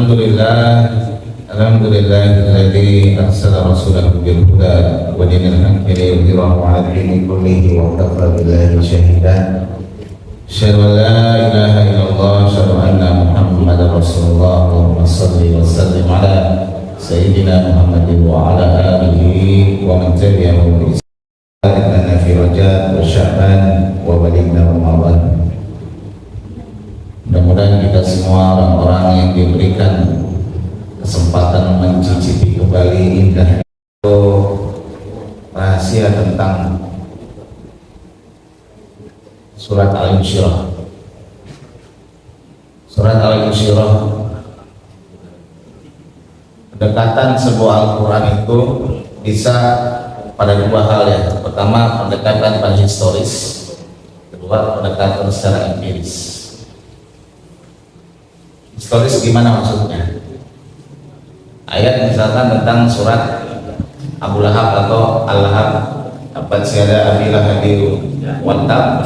Alhamdulillahilladzi arsala rasulahu bil huda wa dinil haqqi liyudhhirahu 'ala dini kullihi wa kafa billahi shahida. Asyhadu an la ilaha illallah wa asyhadu anna Muhammadar Rasulullah. Allahumma shalli wa sallim 'ala sayyidina Muhammadin wa 'ala alihi wa man tabi'ahum bi ihsan fi Rajab wa Sya'ban wa balighna Ramadan. Mudah-mudahan kita semua orang-orang yang diberikan kesempatan mencicipi kembali indah itu rahasia tentang surat Al-Insyirah. Surat Al-Insyirah, pendekatan sebuah Al-Quran itu bisa pada dua hal ya. Pertama, pendekatan pada historis, kedua pendekatan secara empiris. Historis gimana maksudnya? Ayat misalkan tentang surat Abu Lahab atau Al-Lahab, tabbat yada Abi Lahabin wa tab,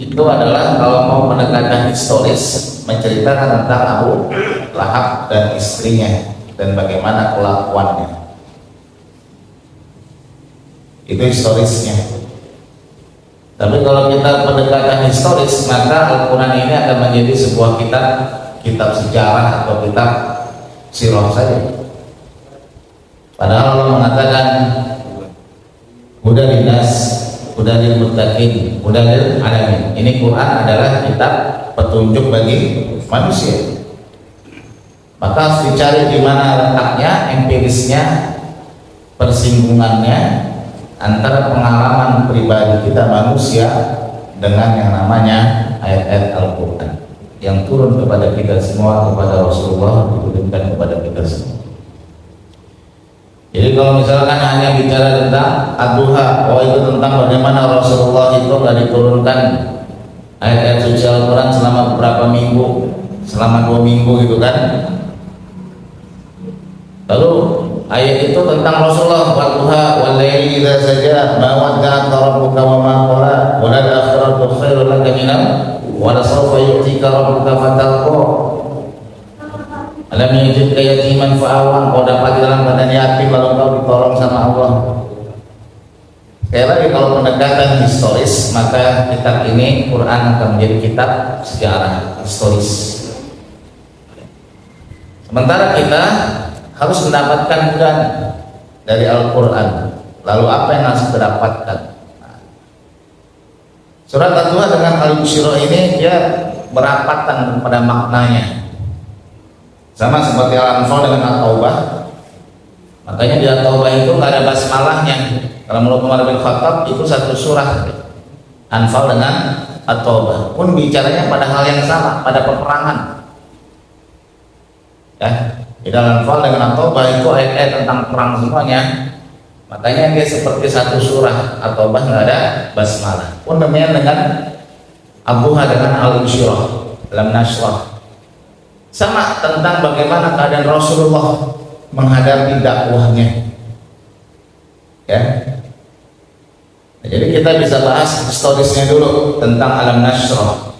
itu adalah kalau mau pendekatan historis, menceritakan tentang Abu Lahab dan istrinya dan bagaimana kelakuannya. Itu historisnya. Tapi kalau kita pendekatan historis, maka Al-Quran ini akan menjadi sebuah kitab sejarah atau kitab sirah saja. Padahal Allah mengatakan hudal linnas, hudal lil muttaqin, hudal lil alamin. Ini Quran adalah kitab petunjuk bagi manusia. Maka harus dicari di mana letaknya, empirisnya, persinggungannya antara pengalaman pribadi kita manusia dengan yang namanya ayat-ayat Al-Quran yang turun kepada kita semua, kepada Rasulullah, diturunkan kepada kita semua. Jadi kalau misalkan hanya bicara tentang Ad-Duha, oh itu tentang bagaimana Rasulullah itu nggak diturunkan ayat-ayat suci Al-Quran selama beberapa minggu, selama 2 minggu gitu kan. Lalu ayat itu tentang Rasulullah, Ad-Duha wal laili idza saja ma wadda'aka rabbuka wa ma qala wa lal akhiratu khairun laka minal wa la sawfa yu'tika rabbuka fatarqa. Alam yajidka yatiman fa'awa, kau dapat dalam keadaan yatim lalu kau ditolong sama Allah. Sekali lagi, kalau pendekatan historis, maka kitab ini Quran akan menjadi kitab sejarah historis. Sementara kita harus mendapatkan hudan dari Al-Quran. Lalu apa yang harus kita dapatkan? Surat Ad-Duha dengan Al-Insyirah ini dia berapatan pada maknanya. Sama seperti Al-Anfal dengan At-Taubah. Makanya di At-Taubah itu nggak ada basmalahnya. Kalau menurut Umar bin Khattab itu satu surah. Anfal dengan At-Taubah pun bicaranya pada hal yang sama, pada peperangan. Ya, di dalam Anfal dengan At-Taubah itu ayat-ayat tentang perang semuanya. Makanya dia seperti satu surah. At-Taubah nggak ada basmalah. Pun demikian dengan Ad-Duha dengan Al-Insyirah, Lam Nashrah. Sama tentang bagaimana keadaan Rasulullah menghadapi dakwahnya. Ya. Nah, jadi kita bisa bahas historisnya dulu tentang Alam Nashrah.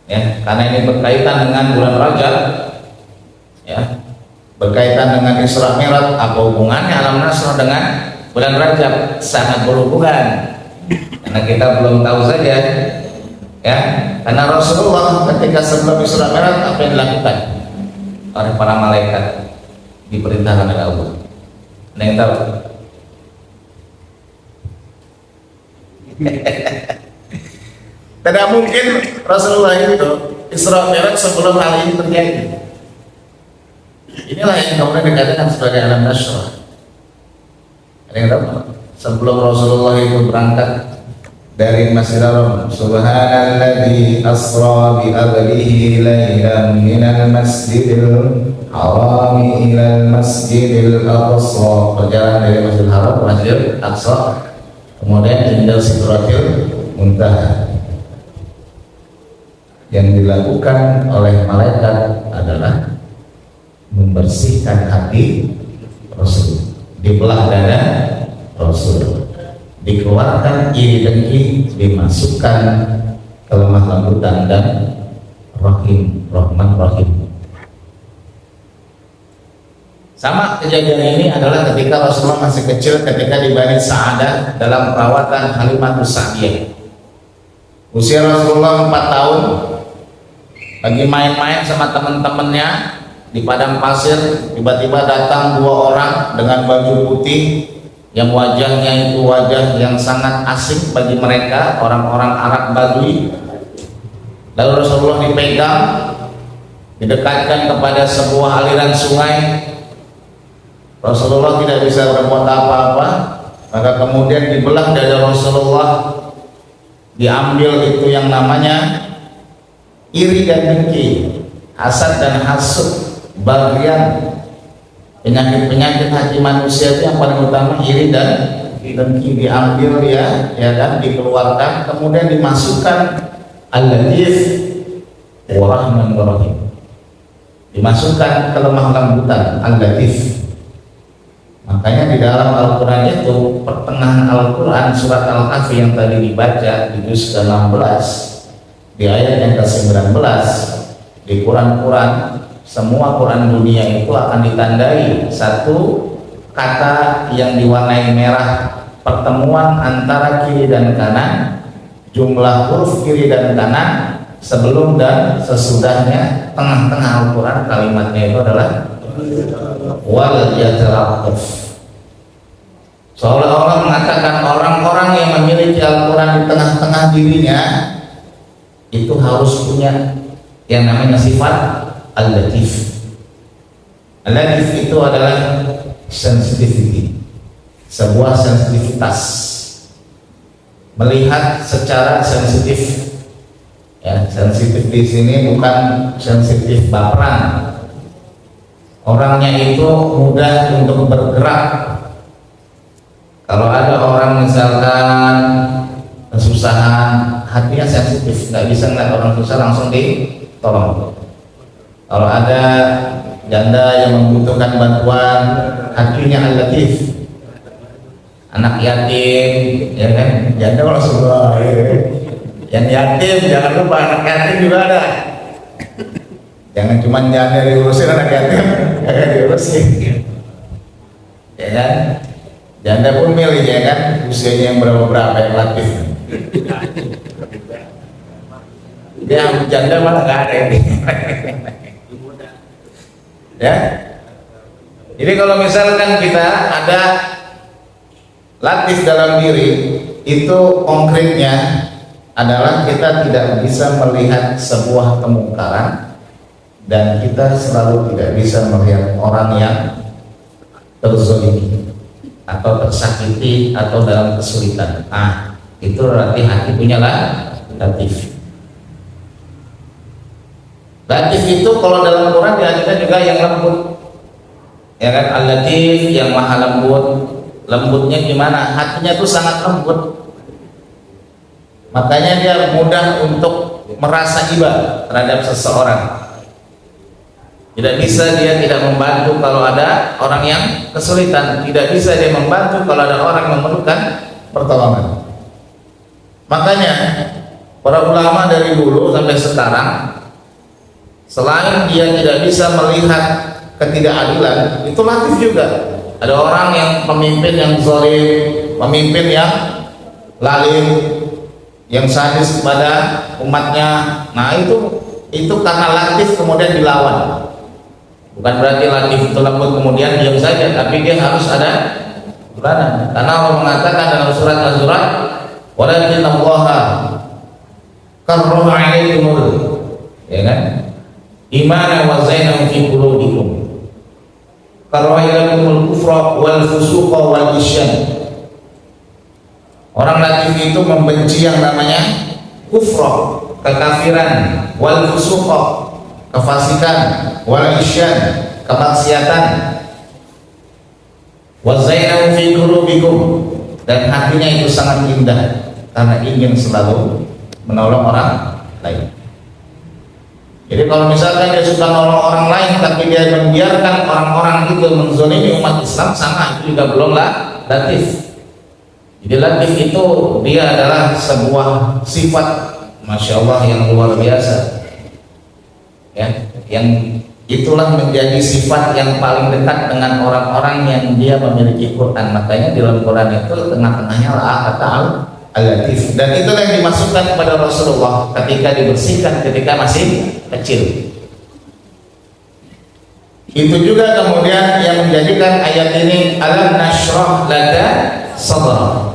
Ya, karena ini berkaitan dengan bulan Rajab. Ya. Berkaitan dengan Isra Mi'raj, apa hubungannya Alam Nashrah dengan bulan Rajab? Sangat berhubungan. Karena kita belum tahu saja. Ya, karena Rasulullah ketika sebelum Isra Mi'raj apa yang dilakukan oleh para malaikat, diperintahkan oleh Allah? Ada yang tahu? Tidak mungkin Rasulullah itu Isra Mi'raj sebelum hal ini terjadi. Inilah yang kemudian dikatakan sebagai Alam Nashrah. Ada yang tahu? Sebelum Rasulullah itu berangkat dari Masjidil Haram, subhanalladzi asra bi abdihi lailan minal masjidil haram ilal masjidil aqsa. Perjalanan dari Masjidil Haram ke Masjidil Aqsa, kemudian indah Sidratil Muntaha. Yang dilakukan oleh malaikat adalah membersihkan hati Rasul, dibelah dada Rasul, dikeluarkan iri dengki, dimasukkan ke lemah lembutan dan rahim, rahman rahim. Sama kejadian ini adalah ketika Rasulullah masih kecil, ketika di Bani Sa'adah dalam perawatan Halimatus Sa'diyah. Usia Rasulullah 4 tahun, lagi main-main sama teman-temannya di padang pasir, tiba-tiba datang 2 orang dengan baju putih yang wajahnya itu wajah yang sangat asing bagi mereka, orang-orang Arab Badui. Lalu Rasulullah dipegang, didekatkan kepada sebuah aliran sungai. Rasulullah tidak bisa berbuat apa-apa, maka kemudian dibelah dada Rasulullah, diambil itu yang namanya iri dan dengki, hasad dan hasud, bagian penyakit-penyakit hati manusia itu yang paling utama iri dan dengki, diambil ya kan, dikeluarkan, kemudian dimasukkan al-latif wa rahman wa rahim, dimasukkan ke lemah lembutan al-latif. Makanya di dalam Al-Quran itu, pertengahan Al-Quran surat Al-Kahfi yang tadi dibaca di juz ke-16 di ayat yang ke-19, di Quran semua Quran dunia itu akan ditandai satu kata yang diwarnai merah, pertemuan antara kiri dan kanan, jumlah huruf kiri dan kanan sebelum dan sesudahnya. Tengah-tengah Al-Quran kalimatnya itu adalah wal yataraqaf. Seolah-olah mengatakan orang-orang yang memiliki Al-Quran di tengah-tengah dirinya itu harus punya yang namanya sifat al-latif. Al-latif itu adalah sensitivity, sebuah sensitivitas, melihat secara sensitif. Ya, sensitif di sini bukan sensitif baperan. Orangnya itu mudah untuk bergerak. Kalau ada orang misalkan kesusahan, hatinya sensitif, nggak bisa ngeliat orang susah langsung ditolong. Kalau ada janda yang membutuhkan bantuan, hatinya al-latif. Anak yatim, ya kan, janda kalau semua. Yang yatim jangan lupa, anak yatim juga ada. Jangan cuma janda diurusin, anak yatim kagak diurusin. Ya kan? Janda pun milih, ya kan, usianya yang berapa yang latif. Dia janda malah gak ada ini. Ya. Jadi kalau misalkan kita ada latif dalam diri, itu konkretnya adalah kita tidak bisa melihat sebuah kemungkaran, dan kita selalu tidak bisa melihat orang yang terzolimi atau tersakiti atau dalam kesulitan. Itu berarti hati punya latif. Latif itu kalau dalam Quran diartikan juga yang lembut, ya kan, al-latif yang maha lembut. Lembutnya gimana? Hatinya tuh sangat lembut, makanya dia mudah untuk merasa iba terhadap seseorang. Tidak bisa dia tidak membantu kalau ada orang yang kesulitan, tidak bisa dia membantu kalau ada orang yang memerlukan pertolongan. Makanya para ulama dari dulu sampai sekarang, selain dia tidak bisa melihat ketidakadilan, itu latif juga. Ada orang yang pemimpin yang zalim, pemimpin yang lalim, yang sadis kepada umatnya. Nah itu karena latif kemudian dilawan. Bukan berarti latif itu lembut kemudian diam saja, tapi dia harus ada peranan. Karena Allah mengatakan dalam surat Az-Zumar, walakin Allaha karraha 'alaikumul, ya kan, imana wa zainahu fi qulubikum, karraha 'alaikumul kufra wal fusuqa wal isyan. Orang latif itu membenci yang namanya kufra, kekafiran, wal fusuqa, kefasikan, wal isyan, kemaksiatan, wa zainahu fi qulubikum, dan hatinya itu sangat indah karena ingin selalu menolong orang lain. Jadi kalau misalkan dia suka nolong orang lain tapi dia membiarkan orang-orang itu menzalimi umat Islam, sama itu juga belum latif. Jadi latif itu dia adalah sebuah sifat, masya Allah, yang luar biasa, ya, yang Itulah menjadi sifat yang paling dekat dengan orang-orang yang dia memiliki Quran. Makanya di dalam Quran itu tengah-tengahnya kata al-latif, dan itulah yang dimasukkan kepada Rasulullah ketika dibersihkan ketika masih kecil. Itu juga kemudian yang menjadikan ayat ini alam nashrah laka sadrak,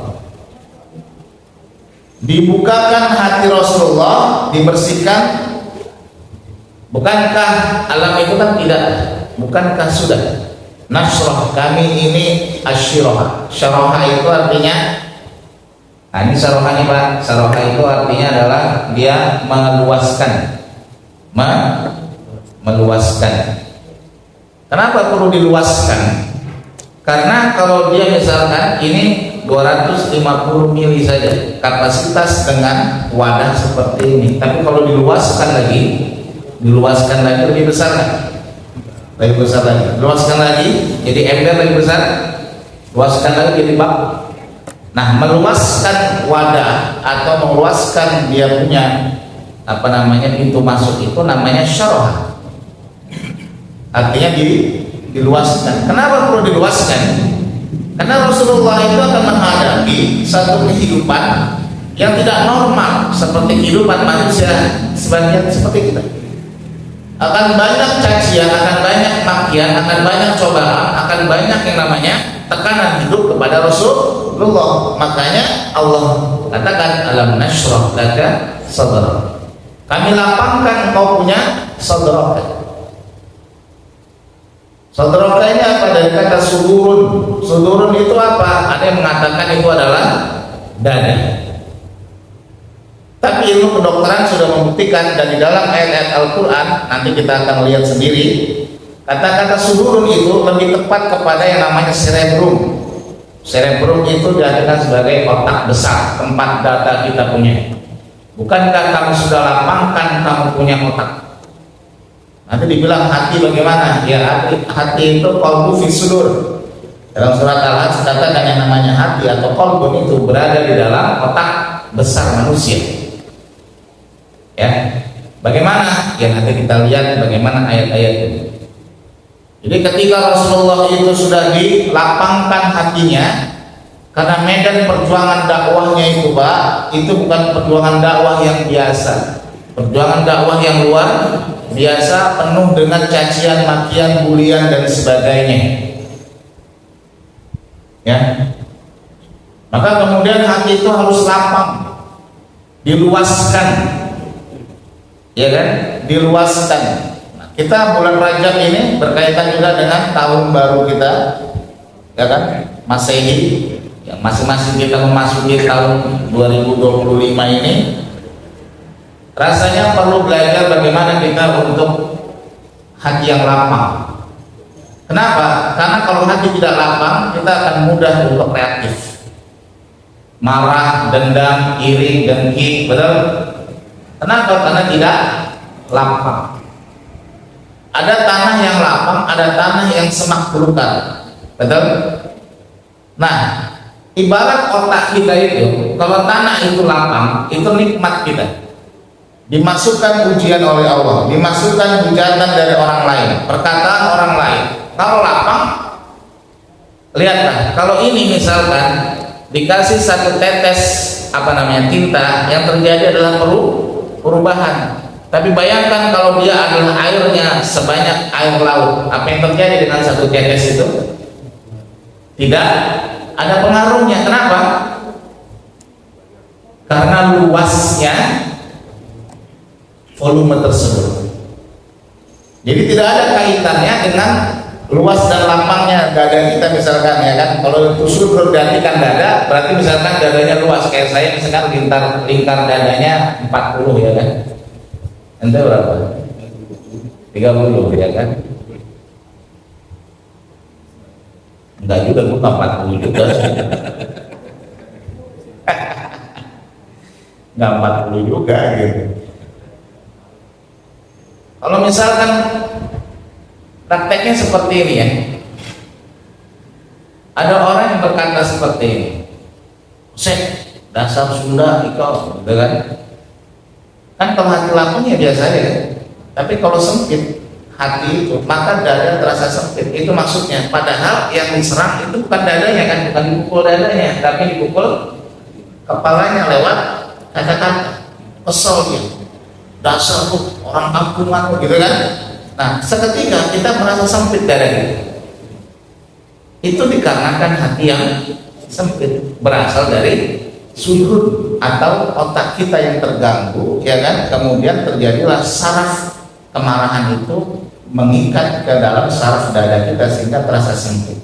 dibukakan hati Rasulullah, dibersihkan. Bukankah alam itu kan tidak, bukankah sudah nashrah, kami ini asyirah. Syarah itu artinya, nah ini syarahnya Pak, syarah itu artinya adalah dia meluaskan, meluaskan. Kenapa perlu diluaskan? Karena kalau dia misalkan ini 250 mili saja kapasitas dengan wadah seperti ini, tapi kalau diluaskan lagi lebih besar kan? Lebih besar lagi, luaskan lagi jadi ember lebih besar, luaskan lagi jadi bak. Nah, meluaskan wadah atau meluaskan dia punya pintu masuk itu namanya syarah. Artinya diluaskan. Kenapa perlu diluaskan? Karena Rasulullah itu akan menghadapi satu kehidupan yang tidak normal seperti kehidupan manusia sebagian seperti kita. Akan banyak cacian, akan banyak makian, akan banyak cobaan, akan banyak yang namanya tekanan hidup kepada Rasulullah. Makanya Allah katakan alam nashrah laka sadrak, kami lapangkan kau punya sadrak. Sadrak ini apa? Dari kata sudurun. Sudurun itu apa? Ada yang mengatakan itu adalah dada. Tapi ilmu kedokteran sudah membuktikan, dan di dalam ayat-ayat Al-Quran nanti kita akan lihat sendiri, kata-kata sudurun itu lebih tepat kepada yang namanya cerebrum. Cerebrum itu diartikan sebagai otak besar, tempat data kita punya. Bukankah kamu sudah lapangkan kamu punya otak? Nanti dibilang hati bagaimana? Ya hati itu qalbu fi sudur. Dalam surat Al-Hajj katakan yang namanya hati atau qalbu itu berada di dalam otak besar manusia. Ya, bagaimana? Ya nanti kita lihat bagaimana ayat-ayat ini. Jadi ketika Rasulullah itu sudah dilapangkan hatinya, karena medan perjuangan dakwahnya itu Pak, itu bukan perjuangan dakwah yang biasa, perjuangan dakwah yang luar biasa, penuh dengan cacian, makian, bulian dan sebagainya. Ya, maka kemudian hati itu harus lapang, diluaskan. Ya kan, diluaskan. Nah, kita bulan Rajab ini berkaitan juga dengan tahun baru kita, ya kan, Masehi, yang masing-masing kita memasuki tahun 2025 ini. Rasanya perlu belajar bagaimana kita untuk hati yang lapang. Kenapa? Karena kalau hati tidak lapang, kita akan mudah untuk reaktif, marah, dendam, iri, dengki, betul? Kenapa? Karena tidak lapang. Ada tanah yang lapang, ada tanah yang semak belukar, betul? Nah, ibarat otak kita itu, kalau tanah itu lapang, itu nikmat kita. Dimasukkan ujian oleh Allah, dimasukkan hujatan dari orang lain, perkataan orang lain. Kalau lapang, lihatlah, kalau ini misalkan dikasih satu tetes tinta, yang terjadi adalah perubahan. Tapi bayangkan kalau dia adalah airnya sebanyak air laut, apa yang terjadi dengan satu tetes itu? Tidak ada pengaruhnya. Kenapa? Karena luasnya volume tersebut. Jadi tidak ada kaitannya dengan luas dan lapangnya dada kita misalkan, ya kan. Kalau usul bergantikan dada, berarti misalkan dadanya luas, kayak saya misalkan lingkar dadanya 40, ya kan. Ente berapa? 30, ya kan. Enggak juga, gue 40 juga. Enggak 40 juga gitu. Kalau misalkan prakteknya seperti ini ya, ada orang yang berkata seperti ini, "Sek, dasar Sunda ikau," gitu kan? Kan kalau hati lapang ya biasa ya, tapi kalau sempit hati itu, maka dada terasa sempit. Itu maksudnya. Padahal yang diserang itu bukan dadanya kan, bukan dipukul dadanya, tapi dipukul kepalanya lewat kata-kata. Kesel dia, dasar tuh orang kampungan gitu kan. Nah, seketika kita merasa sempit dada kita. Itu dikarenakan hati yang sempit, berasal dari sudut atau otak kita yang terganggu, ya kan. Kemudian terjadilah saraf kemarahan itu mengikat ke dalam saraf dada kita sehingga terasa sempit.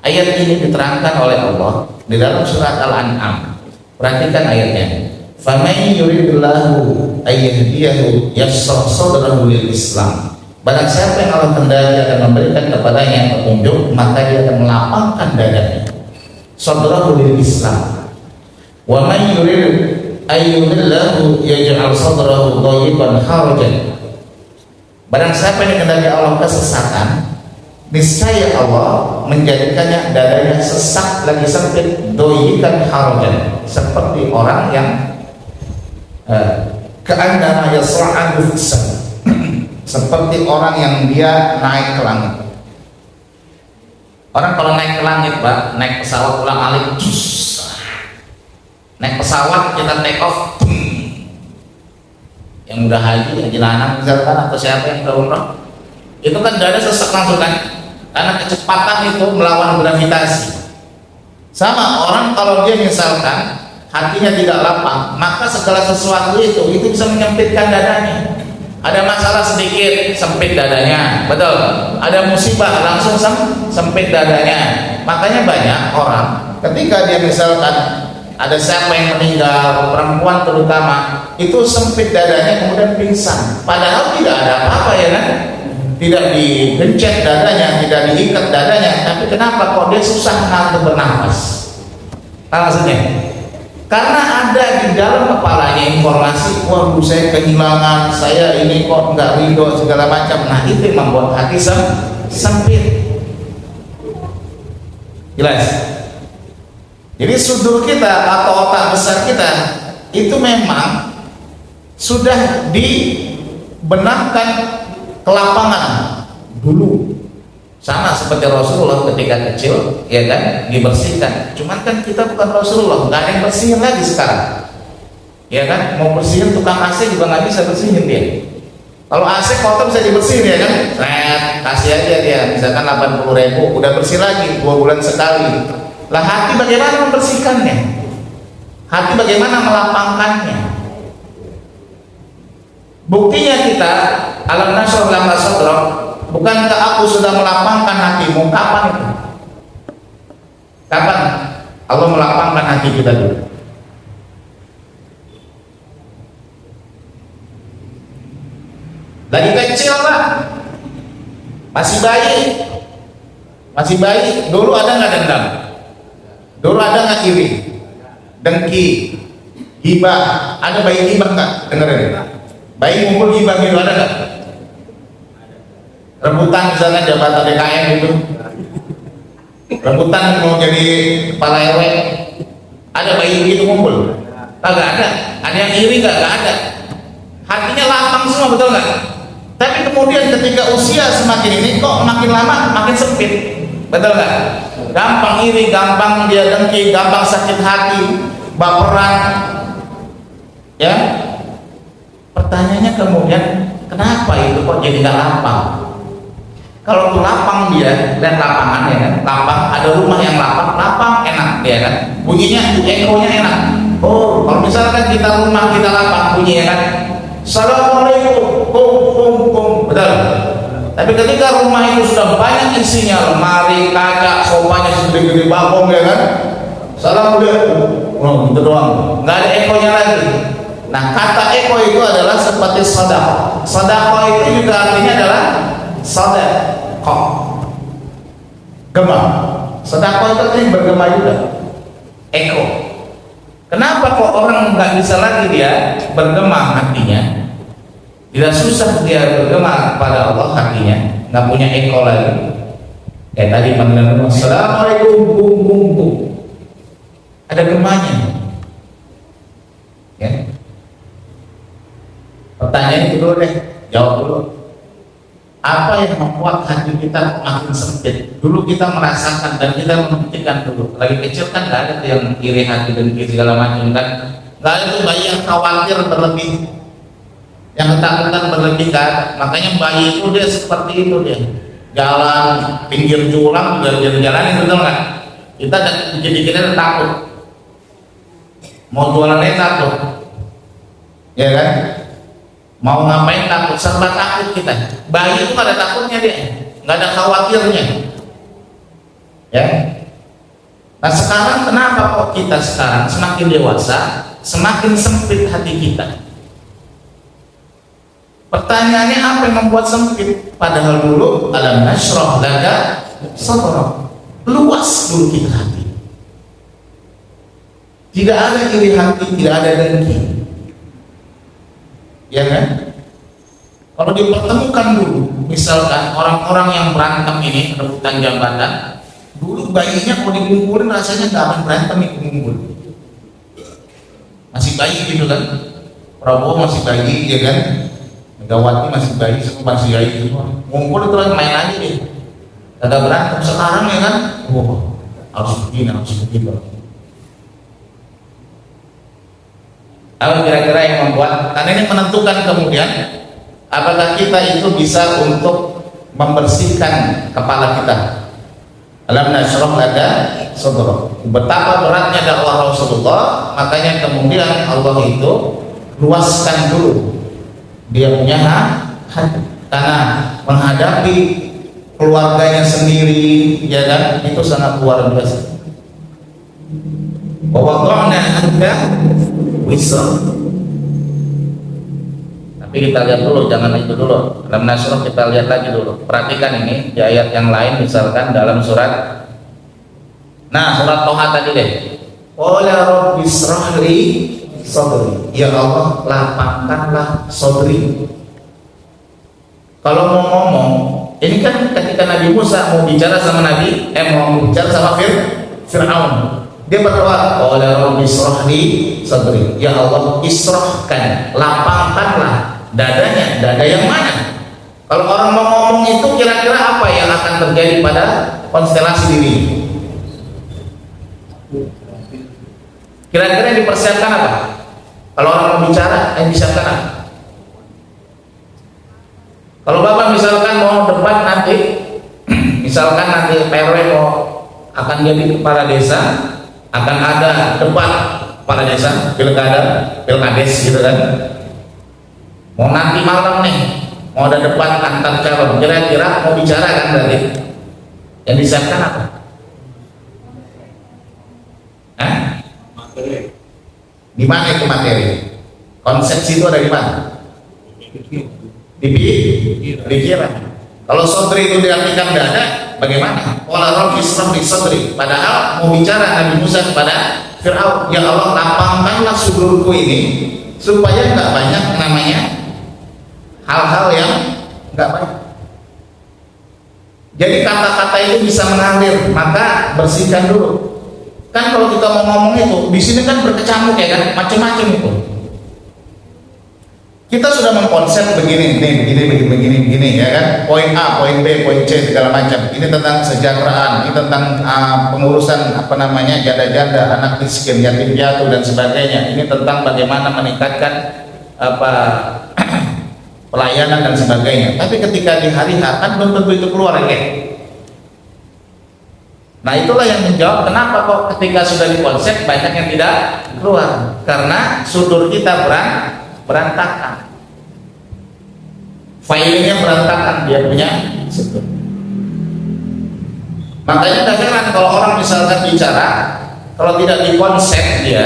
Ayat ini diterangkan oleh Allah di dalam surat Al-An'am. Perhatikan ayatnya. Faman yuridillahu ayyahdiyahu yashrah sadrahu lil Islam. Barang siapa yang Allah kehendaki akan memberikan kepadanya petunjuk, maka dia akan melapangkan dadanya. Sadrahu lil Islam. Wa man yurid ayyudillahu yaj'al sadrahu dhayiqan harajan. Barang siapa yang dikehendaki Allah kesesatan, niscaya Allah menjadikannya dadanya sesak lagi sempit, doyikan harajan, seperti orang yang keandama yasra'adu fis, seperti orang yang dia naik ke langit. Orang kalau naik ke langit, Pak, naik pesawat ulang-alik, naik pesawat kita take off, yang udah haji lanang misalkan, atau siapa yang udah umroh, itu kan dada sesak langsung kan, karena kecepatan itu melawan gravitasi. Sama orang kalau dia misalkan hatinya tidak lapang, maka segala sesuatu itu bisa menyempitkan dadanya. Ada masalah sedikit, sempit dadanya, betul. Ada musibah, langsung sempit dadanya. Makanya banyak orang ketika dia misalkan ada siapa yang meninggal, perempuan terutama, itu sempit dadanya kemudian pingsan. Padahal tidak ada apa-apa ya kan, tidak digencet dadanya, tidak diikat dadanya, tapi kenapa kok dia susah untuk bernafas? Maksudnya karena ada di dalam kepalanya informasi, waduh saya kehilangan, saya ini kok nggak ridho segala macam. Nah itu yang membuat hati sempit. Jelas? Jadi sudur kita atau otak besar kita itu memang sudah dibenamkan ke lapangan dulu, sama seperti Rasulullah ketika kecil, ya kan, dibersihkan. Cuman kan kita bukan Rasulullah, nggak ada yang bersihin lagi sekarang, ya kan. Mau bersihin tukang AC juga nggak bisa bersihin dia. Kalau AC kotor bisa dibersihin ya kan, kasih aja dia misalkan 80.000, udah bersih lagi 2 bulan sekali. Lah hati bagaimana membersihkannya? Hati bagaimana melapangkannya? Buktinya kita alam nasr lama sadrak. Bukankah aku sudah melapangkan hatimu? Kapan itu? Kapan Allah melapangkan hati kita dulu? Dari kecil Pak, masih bayi, dulu ada nggak dendam? Dulu ada nggak iri, dengki, hibah? Ada bayi hibah nggak? Dengerin, bayi ngumpul hibah gitu ada nggak? Rebutan misalnya jabatan DKM gitu, rebutan mau jadi kepala RW, ada bayi gitu ngumpul? Nggak ada. Ada yang iri nggak? Nggak ada. Hatinya lapang semua, betul nggak? Tapi kemudian ketika usia semakin ini kok makin lama makin sempit, betul nggak? Gampang iri, gampang dia dengki, gampang sakit hati, baperan, ya. Pertanyaannya kemudian kenapa itu kok jadi nggak lapang? Kalau tuh lapang dia, lihat lapangan ya kan, lapang, ada rumah yang lapang enak ya kan, bunyinya, ekonya enak. Oh, kalau misalkan kita rumah kita lapang bunyinya kan, Assalamualaikum, kum, betul. Tapi ketika rumah itu sudah banyak isinya, lemari, kaca, sofanya segede-gede bakong ya kan, Assalamualaikum, itu doang, nggak ada ekonya lagi. Nah kata eko itu adalah seperti sedekah. Sedekah itu juga artinya adalah sedekah, gema. Sedekah itu artinya bergema juga, eko. Kenapa kok orang nggak bisa lagi dia bergema hatinya? Tidak susah dia bergema kepada Allah hatinya, nggak punya eko lagi. Kayak tadi panggilan Assalamualaikum, bum. Ada gemanya. Ya. Pertanyaan itu dulu deh, jawab dulu. Apa yang membuat hati kita makin sempit? Dulu kita merasakan dan kita membuktikan dulu. Lagi kecil kan nggak ada tuh yang iri hati dan segala macam kan. Nggak ada tuh bayi yang khawatir berlebih, yang ketakutan berlebih kan. Makanya bayi itu dia seperti itu dia. Jalan pinggir jurang juga jalan-jalan, betul nggak? Kita dikit-dikitnya takut. Mau jualannya takut, ya kan? Mau ngapain takut, serba takut kita. Bayi itu nggak ada takutnya dia, nggak ada khawatirnya, ya. Nah sekarang kenapa kok kita sekarang semakin dewasa, semakin sempit hati kita? Pertanyaannya apa yang membuat sempit? Padahal dulu alam nashrah laka sadrak, luas dulu kita hati. Tidak ada iri hati, tidak ada dengki. Ya kan? Kalau dipertemukan dulu, misalkan orang-orang yang berantem ini rebutan jabatan, dulu bayinya kalau dikumpulin rasanya nggak akan berantem itu ngumpul. Masih bayi gitu kan? Prabowo masih bayi, ya kan? Megawati masih bayi, semua masih bayi semua. Ngumpul itu lagi main aja deh. Kagak berantem. Sekarang ya kan? Oh, harus begini, harus begitu. Apa kira-kira yang membuat, karena ini menentukan kemudian apakah kita itu bisa untuk membersihkan kepala kita. Alam nashrah laka sadrak. Betapa beratnya dakwah Rasulullah, makanya kemudian Allah itu luaskan dulu dia punya hati, karena menghadapi keluarganya sendiri, ya kan, itu sangat luar biasa. Bahwa Tuhannya ada wisal. Tapi kita lihat dulu, jangan itu dulu. Dalam Nasrul kita lihat lagi dulu. Perhatikan ini di ayat yang lain, misalkan dalam surat, nah surat Toha tadi deh. Qala rabbi ishrah li sadri. Ya Allah, lapangkanlah sadri. Kalau mau ngomong, ini kan ketika Nabi Musa mau bicara sama mau bicara sama Fir'aun. Dia berdoa, qala rabbi ishrah li sadri. Ya Allah, ishrahkan, lapangkanlah dadanya. Dada yang mana? Kalau orang mau ngomong itu kira-kira apa yang akan terjadi pada konstelasi diri? Kira-kira yang dipersiapkan apa? Kalau orang mau bicara, yang disiapkan apa? Kalau Bapak misalkan mau debat nanti, misalkan nanti PRW mau akan jadi kepala desa, akan ada debat kepala desa, pilkades gitu kan. Mau nanti malam nih, mau ada debat antar calon, kira-kira mau bicara kan berarti? Yang disiapkan apa? Hah? Materi. Di mana itu materi? Konsepsi itu ada di mana? Di pikiran. Kalau sodri itu diartikan dada, bagaimana? Wala rabbi ishrah li sadri. Padahal mau bicara Nabi Musa kepada Fir'aun, ya Allah, lapangkanlah sudurku ini supaya nggak banyak namanya hal-hal yang nggak baik. Jadi kata-kata itu bisa mengalir, maka bersihkan dulu. Kan kalau kita mau ngomong itu, di sini kan berkecamuk ya kan, macam-macam itu. Kita sudah mengkonsep begini ya kan, poin A, poin B, poin C segala macam. Ini tentang kesejahteraan, ini tentang pengurusan janda-janda, anak miskin, yatim piatu dan sebagainya. Ini tentang bagaimana meningkatkan pelayanan dan sebagainya. Tapi ketika di hari H kan belum tentu itu keluar ya. Nah itulah yang menjawab kenapa kok ketika sudah dikonsep banyak yang tidak keluar, karena sudur kita berantakan, filenya berantakan, dia punya sudur. Makanya gak heran kalau orang misalkan bicara, kalau tidak dikonsep dia,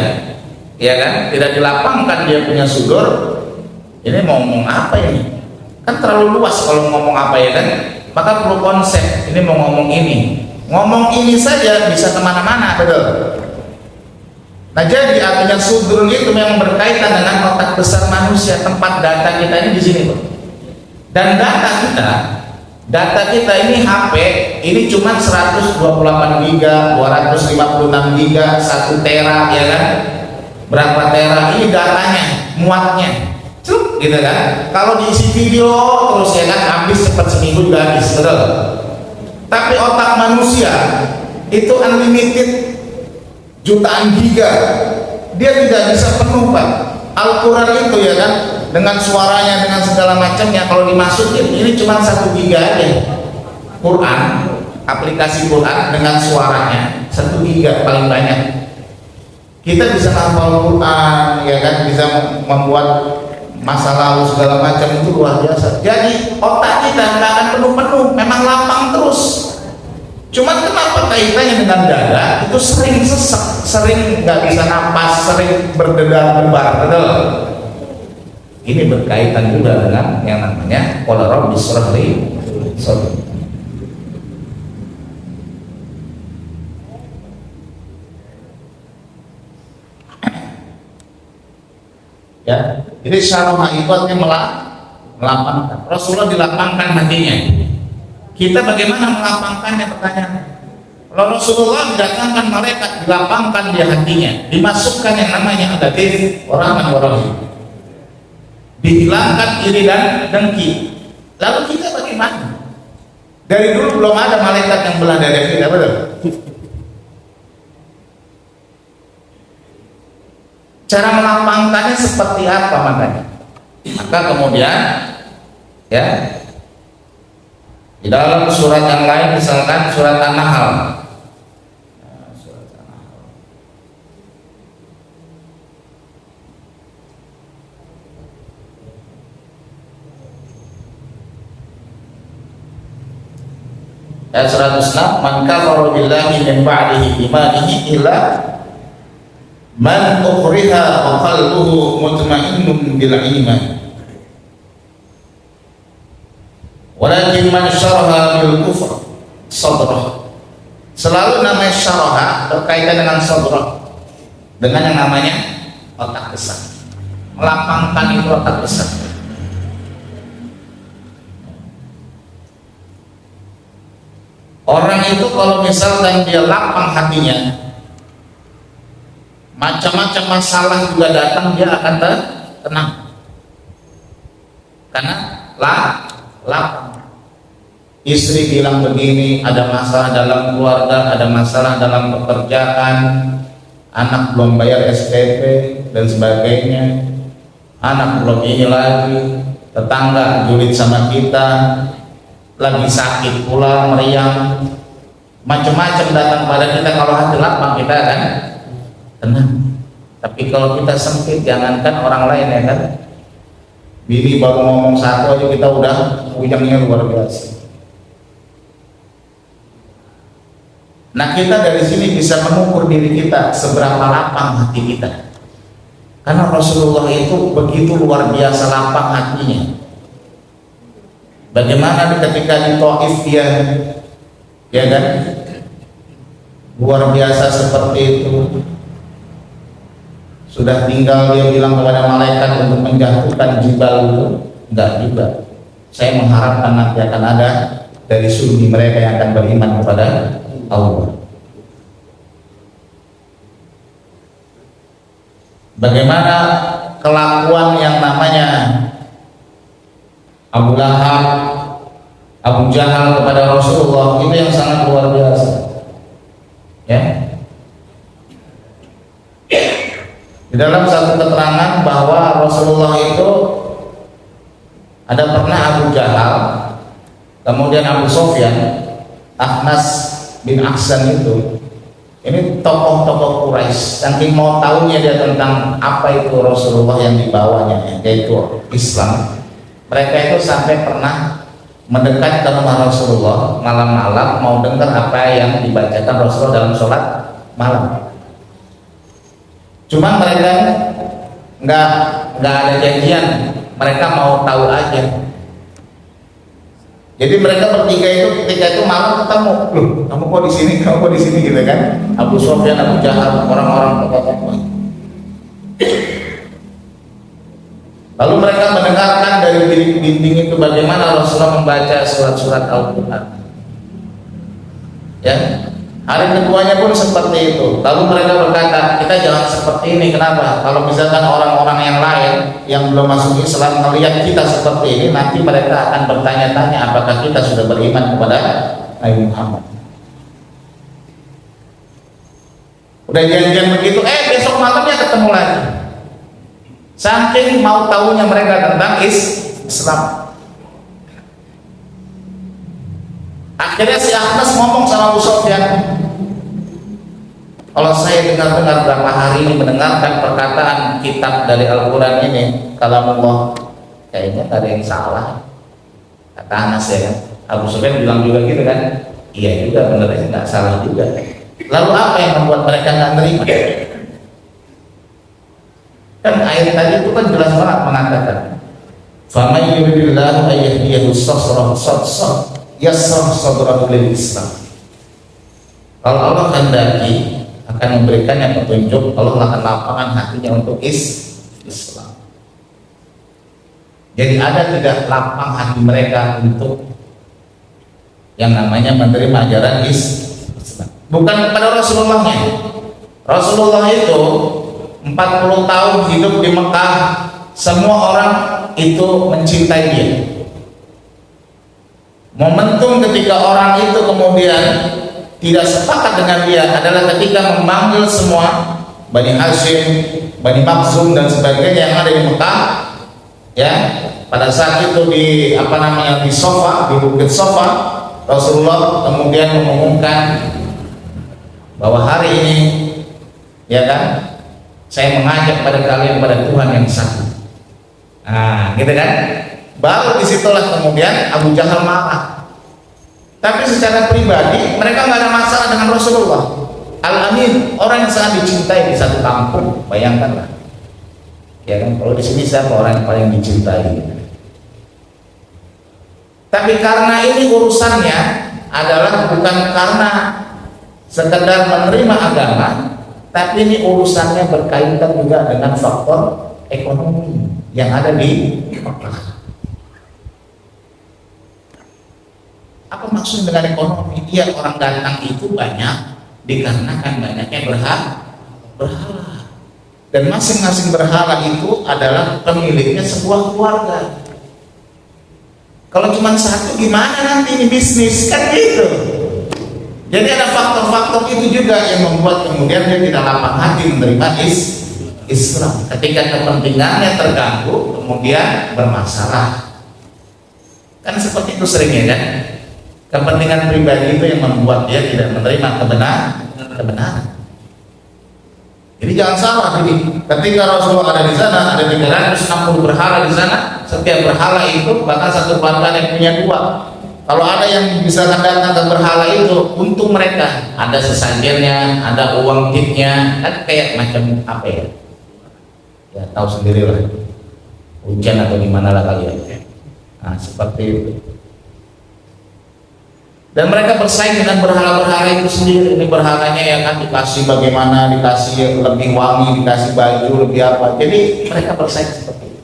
ya kan, tidak dilapangkan dia punya sudur, ini mau ngomong apa ini? Kan terlalu luas kalau ngomong apa ya kan, maka perlu konsep. Ini mau ngomong ini saja bisa kemana-mana, betul. Nah jadi artinya sudur itu memang berkaitan dengan otak besar manusia, tempat data kita ini di sini, Bro. Dan data kita ini HP ini cuma 128 giga, 256 giga, 1 tera ya kan? Berapa tera ini datanya, muatnya. Cuk, gitu kan. Kalau diisi video terus ya kan, habis cepat seminggu juga habis, betul. Tapi otak manusia itu unlimited, jutaan giga, dia tidak bisa penuh Pak. Al-Quran itu ya kan, dengan suaranya, dengan segala macamnya, kalau dimasukin ini cuma 1 giga aja. Quran, aplikasi Quran dengan suaranya 1 giga paling banyak. Kita bisa hafal Quran ya kan, bisa membuat masa lalu segala macam, itu luar biasa. Jadi otak kita nggak akan penuh-penuh, memang lapang terus. Cuman kenapa kaitannya dengan dada? Itu sering sesek, sering nggak bisa napas, sering berdebar-debar, betul. Ini berkaitan juga dengan yang namanya qala rabbi shrah li sadri. Ya, jadi syarah itu artinya melapangkan. Rasulullah dilapangkan hatinya. Kita bagaimana melapangkannya, pertanyaan? Kalau Rasulullah mendatangkan malaikat, dilapangkan dia hatinya, dimasukkan yang namanya al-latif warahman warahim, dihilangkan iri dan dengki. Lalu kita bagaimana? Dari dulu belum ada malaikat yang belah dada kita, betul? Cara melapangkannya seperti apa makanya? Maka kemudian ya, di dalam surat yang lain, misalkan surat An-Nahl, ayat 106, man kafara billahi min ba'dihi imanihi illa man ukriha wa qalbuhu mutmainnun bil iman walakin man syaraha bil kufr sadrah. Selalu namanya syaraha berkaitan dengan sadrah, dengan yang namanya otak besar. Melapangkan itu otak besar. Orang itu kalau misalkan dia lapang hatinya, macam-macam masalah juga datang, dia akan tenang karena lapang. Istri bilang begini, ada masalah dalam keluarga, ada masalah dalam pekerjaan, anak belum bayar SPP dan sebagainya, anak belum ini lagi, tetangga julid sama kita, lagi sakit pula, meriang, macam-macam datang pada kita. Kalau hati lapang kita akan tenang. Tapi kalau kita sempit, jangankan orang lain ya kan, bini baru ngomong satu aja kita udah puyengnya luar biasa. Nah, kita dari sini bisa mengukur diri kita seberapa lapang hati kita, karena Rasulullah itu begitu luar biasa lapang hatinya. Bagaimana ketika di Taif dia, ya kan, luar biasa seperti itu. Sudah tinggal dia bilang kepada malaikat untuk menjatuhkan jibal itu, enggak juga. Saya mengharapkan nanti akan ada dari sulbi mereka yang akan beriman kepada Allah. Bagaimana kelakuan yang namanya Abu Lahab, Abu Jahal kepada Rasulullah, itu yang sangat luar biasa. Ya. Di dalam satu keterangan bahwa Rasulullah itu ada pernah Abu Jahal, kemudian Abu Sofyan, Akhnas bin Ahsan itu, ini tokoh-tokoh Quraisy, saking mau tahunya dia tentang apa itu Rasulullah yang dibawanya, yaitu Islam. Mereka itu sampai pernah mendekat ke rumah Rasulullah malam-malam mau dengar apa yang dibacakan Rasulullah dalam sholat malam. Cuma mereka nggak ada janjian, mereka mau tahu aja. Jadi mereka bertiga itu ketika itu malam ketemu, loh, kamu kok di sini, kamu kok di sini, gitu kan? Abu Sofyan, Abu Jahal, orang-orang tokoh-tokoh. Lalu mereka mendengarkan dari dinding itu bagaimana Rasulullah membaca surat-surat Al-Quran. Ya, Hari keduanya pun seperti itu. Lalu mereka berkata, kita jangan seperti ini. Kenapa? Kalau misalkan orang-orang yang lain yang belum masuk Islam melihat kita seperti ini, nanti mereka akan bertanya-tanya apakah kita sudah beriman kepada Nabi Muhammad. Udah janjian begitu, besok malamnya ketemu lagi. Saking mau tahunya mereka tentang Islam. Akhirnya si Akhnas ngomong sama Abu Sufyan, kalau saya dengar-dengar berapa hari ini mendengarkan perkataan kitab dari Al-Quran ini, kalamullah, kayaknya gak ada yang salah. Kata Anas ya kan. Abu Sufyan bilang juga gitu kan, iya juga bener aja, gak salah juga. Lalu apa yang membuat mereka gak nerima? Kan ayat tadi itu kan jelas banget mengatakan, faman yuridillahu ayyahdiyahu yassar sadrahu lil Islam. Kalau Allah kehendaki akan memberikannya petunjuk, Allah akan lapangkan hatinya untuk Islam. Jadi ada tidak lapang hati mereka untuk yang namanya menerima ajaran Islam. Bukan kepada Rasulullahnya. Rasulullah itu 40 tahun hidup di Mekah, semua orang itu mencintai dia. Momentum ketika orang itu kemudian tidak sepakat dengan dia adalah ketika memanggil semua Bani Hashim, Bani Makhzum dan sebagainya yang ada di Mekah, ya. Pada saat itu di di Sofa, di Bukit Sofa, Rasulullah kemudian mengumumkan bahwa hari ini, ya kan, saya mengajak pada kalian pada Tuhan yang satu. Nah, gitu kan? Baru disitulah kemudian Abu Jahal marah. Tapi secara pribadi mereka nggak ada masalah dengan Rasulullah. Al-Amin, orang yang sangat dicintai di satu kampung. Bayangkanlah, ya kan? Kalau di sini siapa orang yang paling dicintai? Tapi karena ini urusannya adalah bukan karena sekedar menerima agama, tapi ini urusannya berkaitan juga dengan faktor ekonomi yang ada di Mekah. Apa maksud dengan ekonomi? Dia orang datang itu banyak dikarenakan banyaknya berhala. Dan masing-masing berhala itu adalah pemiliknya sebuah keluarga. Kalau cuma satu gimana nanti ini bisnis, kan gitu. Jadi ada faktor-faktor itu juga yang membuat kemudian dia tidak lapang hati menerima Islam. Ketika kepentingannya terganggu, kemudian bermasalah. Kan seperti itu seringnya kan. Kepentingan pribadi itu yang membuat dia tidak menerima kebenaran. Jadi jangan salah, jadi ketika Rasulullah ada di sana, ada 360 berhala di sana, setiap berhala itu bahkan satu keluarga yang punya dua. Kalau ada yang bisa datang ke berhala itu, untung mereka ada sesajennya, ada uang tipnya, kan kayak macam apa ya? Ya tahu sendiri lah, hujan atau gimana lah kalian. Nah seperti itu. Dan mereka bersaing dengan berhala-berhala itu sendiri. Ini berhalanya ya kan dikasih bagaimana, dikasih lebih wangi, dikasih baju lebih apa. Jadi mereka bersaing seperti itu.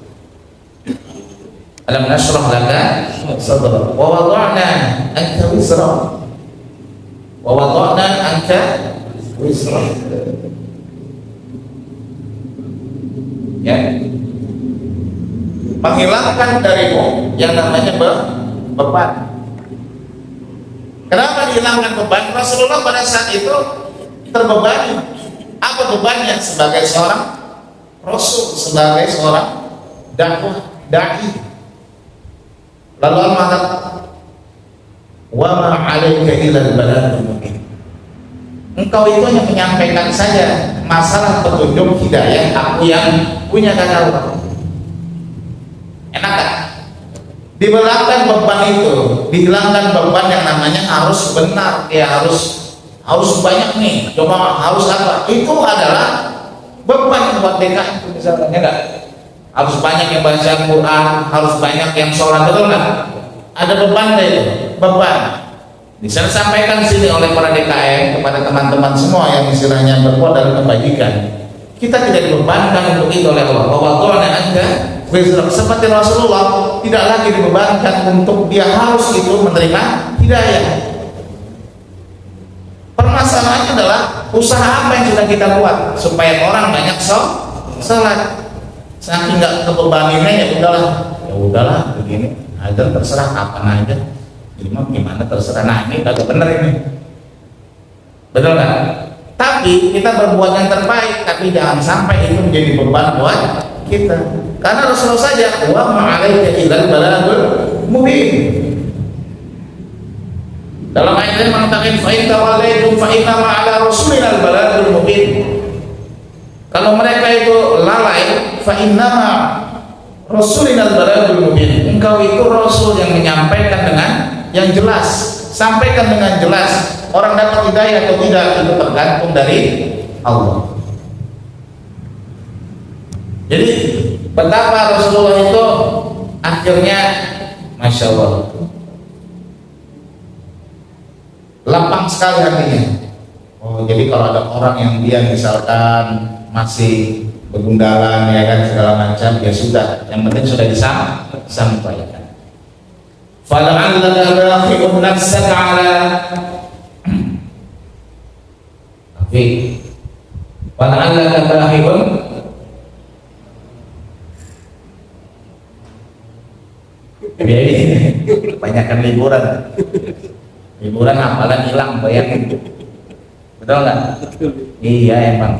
Alam nashrah laka sadrak wa wada'na anka wizrak wa wada'na anka wizrak. Ya, menghilangkan darimu yang namanya beban. Kenapa dihilangkan beban? Rasulullah pada saat itu terbebani. Apa bebannya? Sebagai seorang Rasul, sebagai seorang dakwah, dai. Lalu Allah mengatakan, wa ma 'alaika illa al-balagh mubin. Engkau itu hanya menyampaikan saja masalah petunjuk hidayah aku yang punya, kata Allah. Enak kan? Dihilangkan beban itu, dihilangkan beban yang namanya harus benar, ya harus banyak nih, coba harus apa? Itu adalah beban buat DKI misalnya, enggak? Harus banyak yang baca Quran, harus banyak yang sholat, betul nggak? Ada beban deh itu, beban. Bisa disampaikan di sini oleh para DKM kepada teman-teman semua yang istilahnya berbuat dalam kebajikan. Kita tidak dibebankan untuk itu oleh Allah. Bahwa Tuhan yang ada seperti Rasulullah tidak lagi dibebankan untuk dia harus itu menerima hidayah. Permasalahannya adalah usaha apa yang sudah kita buat supaya orang banyak sholat. Saking nggak kebebaninnya, ya udahlah begini aja, terserah kapan aja. Gimana terserah. Nah ini kagak bener ini, betul kan? Tapi kita berbuat yang terbaik, tapi jangan sampai itu menjadi beban buat kita. Karena Rasulullah saja wa ma'alaika illal balagul mubin. Dalam ayat ini mengatakan fa in tawallaitum fa inna ma'ala rasulina al-balagul mubin. Kalau mereka itu lalai, fa inna rasulina al-balagul mubin. Engkau itu rasul yang menyampaikan dengan yang jelas, sampaikan dengan jelas. Orang dapat hidayah atau tidak itu tergantung dari Allah. Jadi betapa Rasulullah itu akhirnya Masya Allah lapang sekali hatinya. Oh, jadi kalau ada orang yang dia misalkan masih bergundalan ya kan segala macam, ya sudah, yang penting sudah disampaikan. Fala'allaka baqi'un nafsaka 'ala fala'allaka baqi'un banyakkan liburan hafalan hilang, bayangin, betul nggak? Iya emang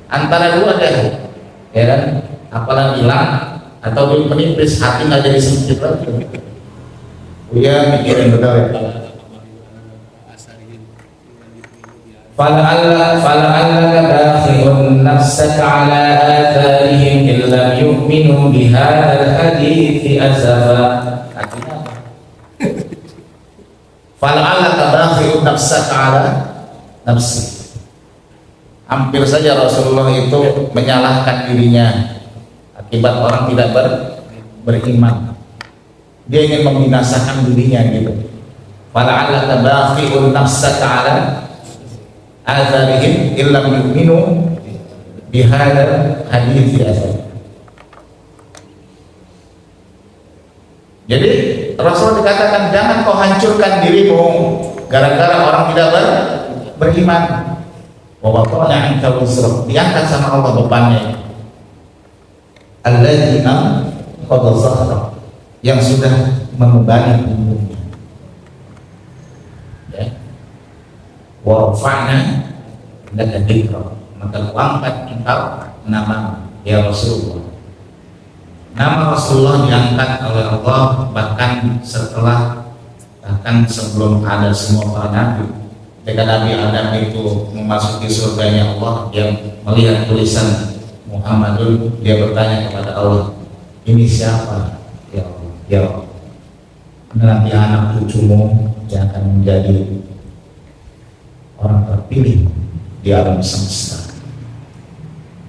antara dua deh, ya kan, hafalan hilang atau menipis, hati nggak jadi sempit lagi. Iya mikirin betul ya. Fala'allaka bakhirun nafsaka 'ala atharihim illam yu'minu bihadzal hadithi asafa. Artinya apa? Fala'allaka bakhirun nafsaka 'ala nafsi. Hampir saja Rasulullah itu menyalahkan dirinya akibat orang tidak beriman. Dia ingin membinasakan dirinya gitu. Fala'allaka bakhirun nafsaka 'ala atharihim illam yu'minu bihadzal hadithi asafa. Jadi Rasul dikatakan jangan kau hancurkan dirimu gara-gara orang tidak beriman. Wa wada'na 'anka wizrak, diangkat sama Allah bebannya. Alladzina qad zahara, yang sudah membebani punggungnya. Ya. Wa rafa'na laka dzikra, maka kuangkat engkau nama ya Rasulullah. Nama Rasulullah diangkat oleh Allah bahkan sebelum ada semua para nabi. Ketika Nabi Adam itu memasuki surganya Allah, yang melihat tulisan Muhammadun, dia bertanya kepada Allah, ini siapa ya Allah? Ya Allah, nanti anak cucumu yang akan menjadi orang terpilih di alam semesta.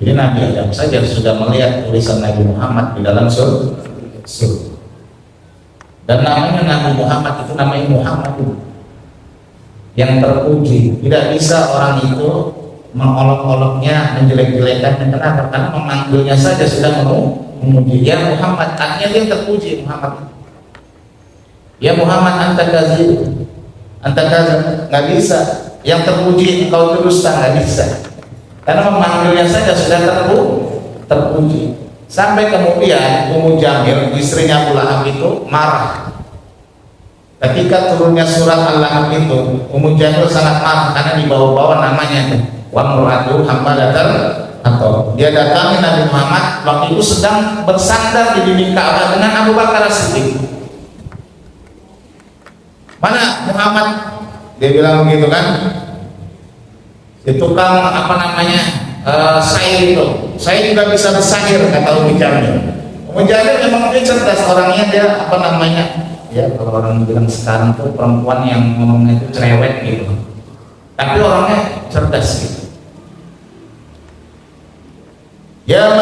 Jadi Nabi Adam saja sudah melihat tulisan Nabi Muhammad di dalam surga. Dan namanya Nabi Muhammad itu namanya Muhammad yang terpuji. Tidak bisa orang itu mengolok-oloknya, menjelek-jelekannya. Kenapa? Karena memanggilnya saja sudah memuji. Ya Muhammad, artinya dia terpuji Muhammad. Ya Muhammad, anta kazib, anta kazib, nggak bisa. Yang terpuji engkau dusta, nggak bisa. Karena memanggilnya saja sudah terpuji. Sampai kemudian Ummu Jamil, istrinya Abu Lahab itu marah. Ketika turunnya surat Al-Lahab itu, Ummu Jamil sangat marah karena dibawa-bawa namanya wa muratu hambalatal atau dia datangi Nabi Muhammad waktu itu sedang bersandar di dinding Ka'bah dengan Abu Bakar As-Siddiq. Mana Muhammad? Dia bilang begitu kan, itu tukang syair itu, saya juga bisa bersair, kata Ummu Jamil. Ummu Jamil memang dia cerdas orangnya, dia ya kalau orang bilang sekarang tuh perempuan yang ngomongnya itu cerewet gitu, tapi orangnya cerdas gitu. Ya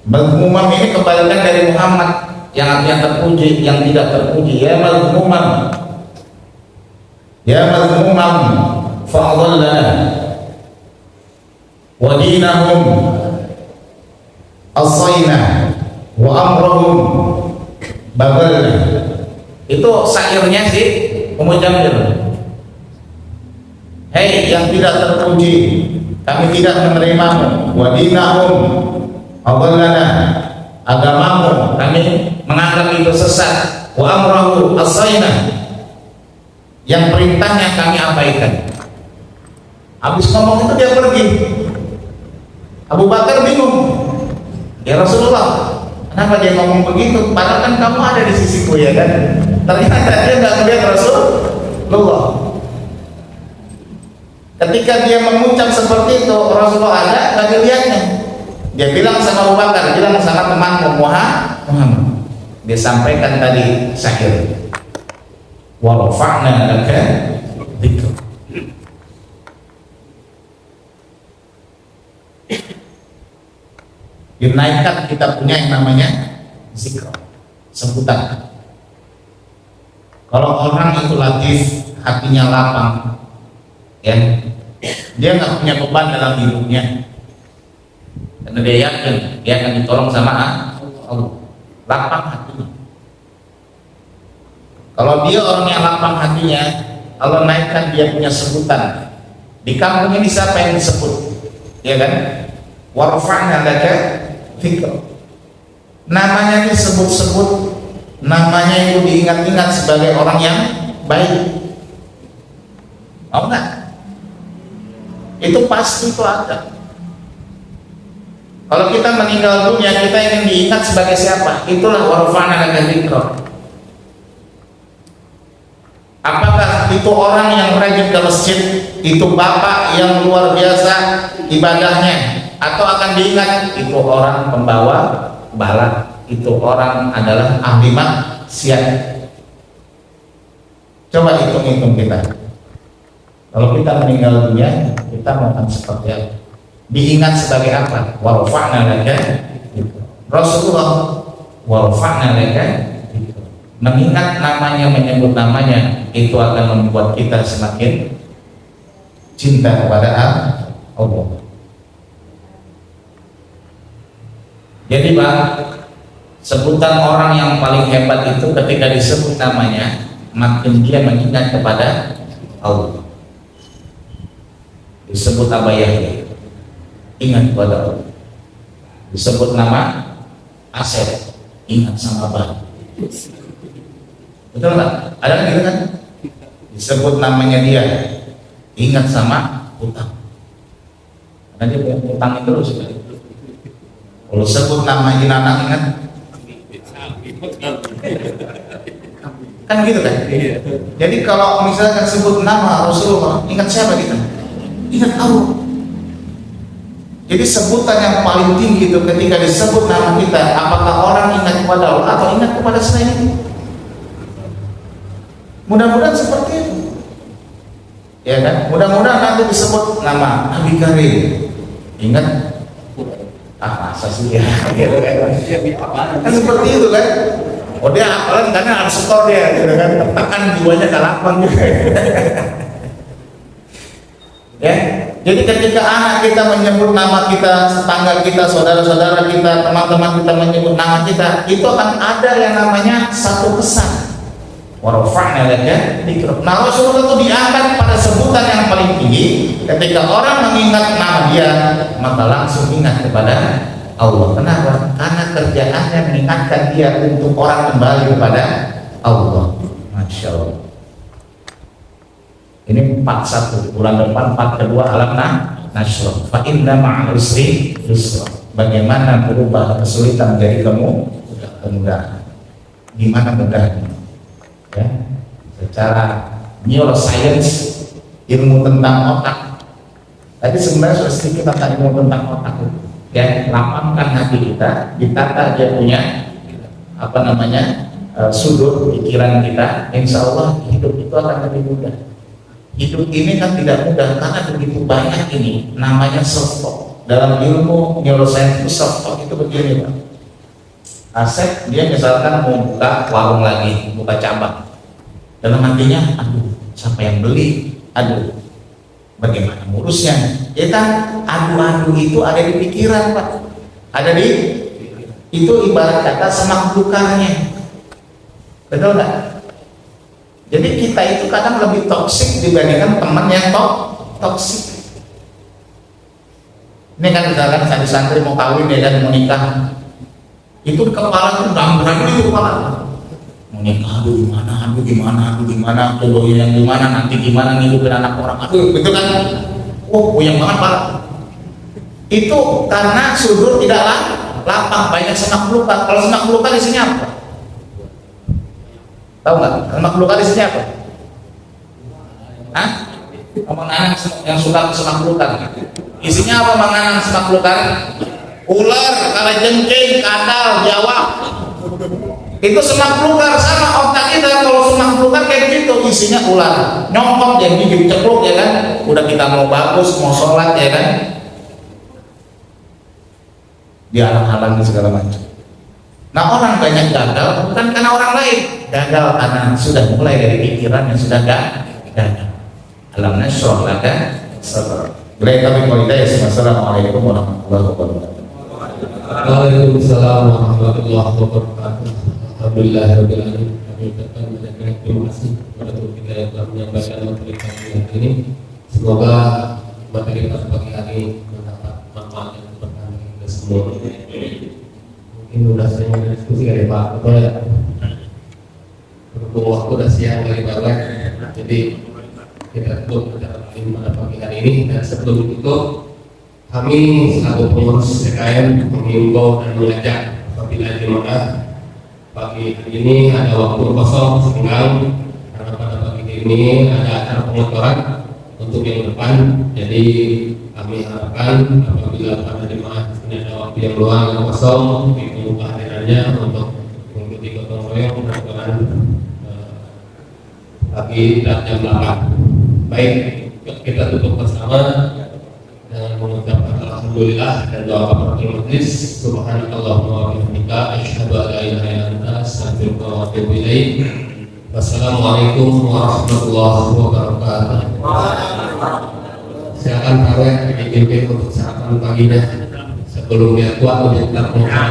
mazmumam ini kebalikan dari Muhammad yang artinya terpuji, yang tidak terpuji. Ya mazmumam fa'adallana wa dinahum asayna wa amrahum babalna. Itu syairnya sih Ummu Jamil. hei yang tidak terpuji, kami tidak menerimamu. Wa dinahum adallana, agamamu kami menganggap itu sesat. Wa amrahu asaina, yang perintahnya kami abaikan. Habis ngomong itu dia pergi. Abu Bakar bingung, ya Rasulullah, kenapa dia ngomong begitu? Padahal kan kamu ada di sisiku, ya kan? Ternyata dia nggak melihat Rasulullah. Ketika dia mengucap seperti itu, Rasulullah ada, nggak dilihatnya. Dia bilang sama Abu Bakar, bilang sama temanmu Muhammad. Dia sampaikan tadi syair. Wa rafa'na laka dzikra. Dinaikkan kita punya yang namanya zikr, sebutan. Kalau orang itu latif, hatinya lapang, ya, dia nggak punya beban dalam hidupnya, karena dia yakin dia akan ditolong sama Allah. Lapang hatinya. Kalau dia orang yang lapang hatinya, Allah naikkan dia punya sebutan. Di kampung ini siapa yang disebut, ya kan? Warfa'na laka dzikra. Namanya disebut-sebut, namanya itu diingat-ingat sebagai orang yang baik. Mau nggak? Itu pasti itu ada. Kalau kita meninggal dunia, kita ingin diingat sebagai siapa? Itulah warfa'na laka dzikra. Apakah itu orang yang rajin ke masjid, itu bapak yang luar biasa ibadahnya, atau akan diingat itu orang pembawa bala, itu orang adalah ahli maksiat? Coba hitung-hitung kita. Kalau kita meninggal dunia, kita mau akan seperti apa? Diingat sebagai apa? Warfa'na laka. Rasulullah warfa'na laka. Mengingat namanya, menyebut namanya, itu akan membuat kita semakin cinta kepada Allah. Jadi Pak, sebutan orang yang paling hebat itu ketika disebut namanya, makin dia mengingat kepada Allah. Disebut Aba Yahya, ingat kepada Allah. Disebut nama Asep, ingat sama Abah. Betul nggak? Ada kan gitu kan? Disebut namanya dia, ingat sama utang. Karena dia punya utang terus. Kalau sebut nama Inanang, ingat? Kan gitu kan? Jadi kalau misalkan sebut nama Rasulullah, ingat siapa kita? Ingat Allah. Jadi sebutan yang paling tinggi itu ketika disebut nama kita, apakah orang ingat kepada Allah atau ingat kepada selain itu? Mudah-mudahan seperti itu, ya kan? Mudah-mudahan nanti disebut nama Nabi Karim, ingat? Masa sih ya? Kan seperti itu kan? Oh dia apalan karena harus skor dia, gitu kan? Tekan jiwanya ke lapang juga. Ya, jadi ketika anak kita menyebut nama kita, tetangga kita, saudara-saudara kita, teman-teman kita menyebut nama kita, itu akan ada yang namanya satu pesan. Warfa'na laka dzikra. Nah, Rasulullah itu diangkat pada sebutan yang paling tinggi. Ketika orang mengingat nama dia, maka langsung ingat kepada Allah. Kenapa? Karena kerjaannya mengingatkan dia untuk orang kembali kepada Allah. Masya Allah. Ini 41, bulan depan 42 alam nasrah. Fa inna ma'al usri yusra. Bagaimana berubah kesulitan menjadi kemudahan? Gimana mudahnya? Ya, secara neuroscience, ilmu tentang otak. Tadi sebenarnya sudah sedikit tentang ilmu tentang otak. Ya, lapangkan hati kita, ditata dia punya sudut pikiran kita. Insya Allah hidup itu akan lebih mudah. Hidup ini kan tidak mudah karena begitu banyak ini namanya self talk. Dalam ilmu neuroscience itu self talk itu begini Pak. Asep dia misalkan mau buka warung lagi, buka cabang. Dalam hatinya, aduh, siapa yang beli? Aduh, bagaimana ngurusnya? Ya kan, adu-adu itu ada di pikiran Pak. Ada di, itu ibarat kata semak belukarnya. Betul nggak? Jadi kita itu kadang lebih toksik dibandingkan teman yang toksik. Ini kan misalkan santri-santri mau kawin ya dan mau nikah, itu di kepala itu gambaran di kepala. Mau nikah, aduh gimana, jodohnya yang gimana, nanti gimana ngidupin anak orang, aduh gitu kan. Oh, puyeng banget Pak. Itu karena sudut tidaklah lapang, banyak semak belukar. Kalau semak belukar isinya apa? Tahu nggak? Semak belukar isinya apa? Hah? Menganang yang suka semak belukar. Isinya apa menganang semak belukar? Ular, kalajengking, kadal, biawak. Itu semak belukar. Sama otak kita kalau semak belukar kayak gitu, isinya ular, nyongkok jadi gigi ceplok ya kan. Udah kita mau bagus, mau sholat ya kan, dihalang-halangi segala macam. Nah, orang banyak gagal bukan karena orang lain, gagal karena sudah mulai dari pikiran yang sudah gagal. Alam nashrah laka sadrak. Bila kami kualitas. Wassalamualaikum warahmatullahi wabarakatuh. Waalaikumsalam warahmatullahi wabarakatuh. Alhamdulillahirabbil alamin. Kami ucapkan banyak terima kasih kepada guru kita yang telah menyampaikan materi pagi hari ini. Semoga materi pada pagi hari mendapat manfaat yang berkah bagi kita semua. Mungkin sudah saya diskusi kali Pak, betul ya? Berhubung waktu sudah siang lagi banget, jadi kita tutup acara pada pagi hari ini. Dan sebelum itu kami selaku pengurus CKM menghimbau dan mengajak apabila jemaah pagi hari ini ada waktu kosong senggang, karena pada pagi ini ada acara pengotoran untuk yang depan. Jadi kami harapkan apabila pada jemaah ini ada waktu yang luang yang kosong, ditunggu kehadirannya untuk mengikuti gotong royong pengotoran pagi jam 8. Baik, kita tutup bersama dengan mengucapkan alhamdulillah dan doa kafaratul majlis. Subhanakallahumma wa bihamdika asyhadu an la ilaha illa anta astaghfiruka wa atubu ilaik. Wassalamualaikum warahmatullahi wabarakatuh. Silakan tarawih dipimpin untuk sarapan paginya sebelum dia kuat untuk melakukan.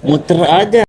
Muter aja.